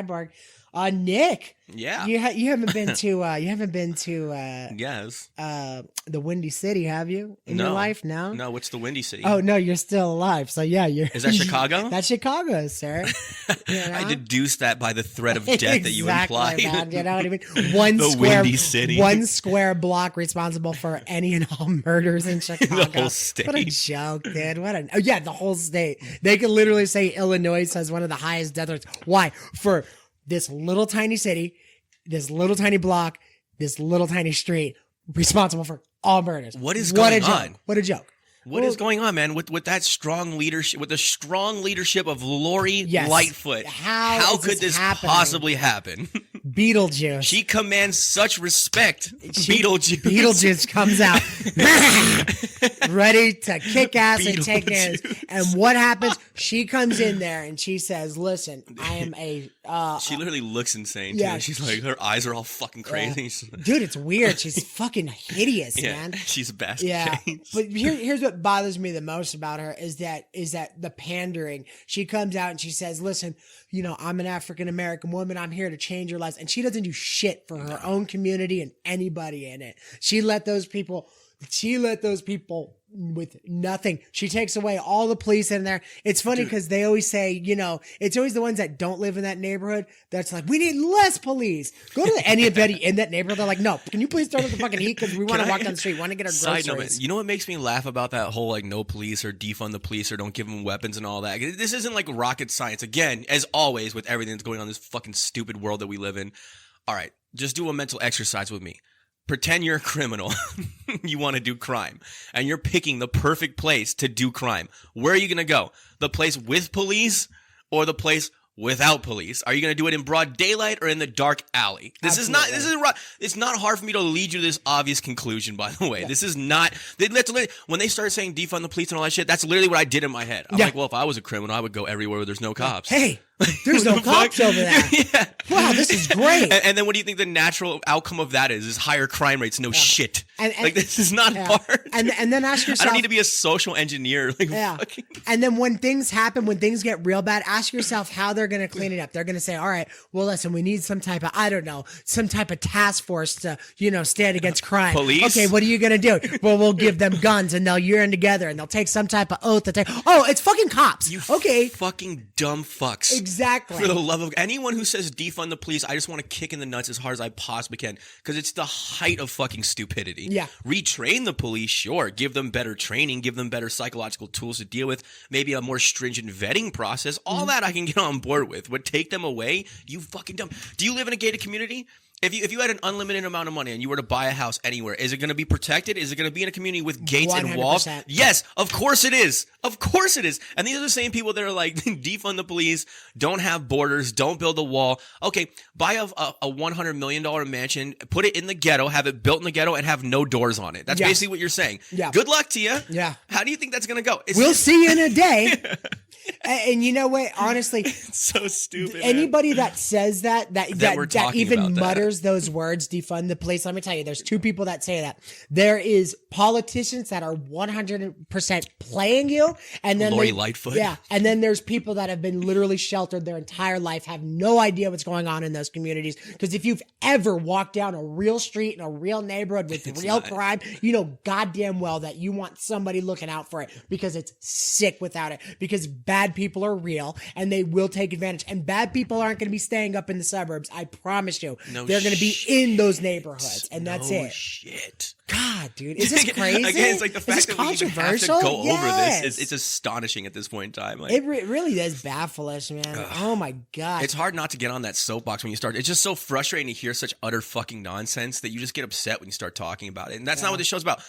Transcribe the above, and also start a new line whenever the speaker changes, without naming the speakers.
Cyborg. Nick.
Yeah.
You haven't been to
Yes.
the Windy City, have you? In your life? No.
No, what's the Windy City?
Oh no, you're still alive. So yeah, you're.
Is that Chicago?
That's Chicago, sir. You know?
I deduced that by the threat of death that you implied.
Man, you know what I mean?
Windy City.
One square block responsible for any and all murders in Chicago.
The whole state.
What a joke, dude. Oh yeah, the whole state. They could literally say Illinois has one of the highest death rates. Why? For this little tiny city, this little tiny block, this little tiny street, responsible for all murders.
What is going on?
What a joke.
What is going on, man? With that strong leadership, with the strong leadership of Lori Lightfoot, how could this possibly happen?
Beetlejuice.
She commands such respect. Beetlejuice.
Beetlejuice comes out ready to kick ass and take names. And what happens? She comes in there and she says, listen, I am a...
she literally looks insane,
yeah,
too. She's like, her eyes are all fucking crazy.
Yeah. Dude, it's weird. She's fucking hideous, man.
She's a bastard.
Yeah. But here's what bothers me the most about her is that the pandering. She comes out and she says, listen, you know, I'm an African-American woman. I'm here to change your lives. And she doesn't do shit for her own community and anybody in it. She let those people with nothing. She takes away all the police in there. It's funny because they always say, you know, it's always the ones that don't live in that neighborhood that's like, we need less police. Go to anybody in that neighborhood. They're like, no, can you please turn up the fucking heat because we want to walk down the street, want to get our groceries.
Note, you know what makes me laugh about that whole like no police or defund the police or don't give them weapons and all that? This isn't like rocket science. Again, as always with everything that's going on in this fucking stupid world that we live in. All right, just do a mental exercise with me. Pretend you're a criminal. You want to do crime. And you're picking the perfect place to do crime. Where are you going to go? The place with police or the place without police? Are you going to do it in broad daylight or in the dark alley? It's not hard for me to lead you to this obvious conclusion, by the way. Yeah. This is not, when they start saying defund the police and all that shit, that's literally what I did in my head. I'm like, well, if I was a criminal, I would go everywhere where there's no cops.
Hey, there's no cops over there. Yeah. Wow, this is great.
And then what do you think the natural outcome of that is higher crime rates? No shit. And like, this is not hard.
And then ask yourself.
I don't need to be a social engineer. Like, fucking.
And then when things happen, when things get real bad, ask yourself how they're going to clean it up. They're going to say, all right, well, listen, we need some type of, I don't know, some type of task force to, you know, stand against crime.
Police?
Okay, what are you going to do? Well, we'll give them guns and they'll yearn together and they'll take some type of oath to take. Oh, it's fucking cops.
You
okay.
Fucking dumb fucks.
Exactly.
For the love of anyone who says defund the police, I just want to kick in the nuts as hard as I possibly can because it's the height of fucking stupidity.
Yeah.
Retrain the police, sure. Give them better training, give them better psychological tools to deal with, maybe a more stringent vetting process. All that I can get on board with. But take them away, you fucking dumb. Do you live in a gated community? If you had an unlimited amount of money and you were to buy a house anywhere, is it going to be protected? Is it going to be in a community with gates 100%. And walls? Yes, of course it is. Of course it is. And these are the same people that are like, defund the police, don't have borders, don't build a wall. Okay, buy a $100 million mansion, put it in the ghetto, have it built in the ghetto, and have no doors on it. That's basically what you're saying. Yeah. Good luck to you.
Yeah.
How do you think that's going to go?
We'll see you in a day. And you know what? Honestly,
it's so stupid.
Anybody that says that even mutters
that.
Those words, defund the police. Let me tell you, there's two people that say that. There is politicians that are 100% playing you, and then
Lori Lightfoot.
Yeah, and then there's people that have been literally sheltered their entire life, have no idea what's going on in those communities. Because if you've ever walked down a real street in a real neighborhood with real crime, you know goddamn well that you want somebody looking out for it because it's sick without it. Because bad people are real and they will take advantage. And bad people aren't going to be staying up in the suburbs. I promise you. They're going to be in those neighborhoods. And that's it.
Shit.
God, dude. Is this crazy?
Again, it's like the fact that we even have to go over this. It's astonishing at this point in time. Like,
it really does baffle us, man. Oh my God.
It's hard not to get on that soapbox when you start. It's just so frustrating to hear such utter fucking nonsense that you just get upset when you start talking about it. And that's not what this show's about.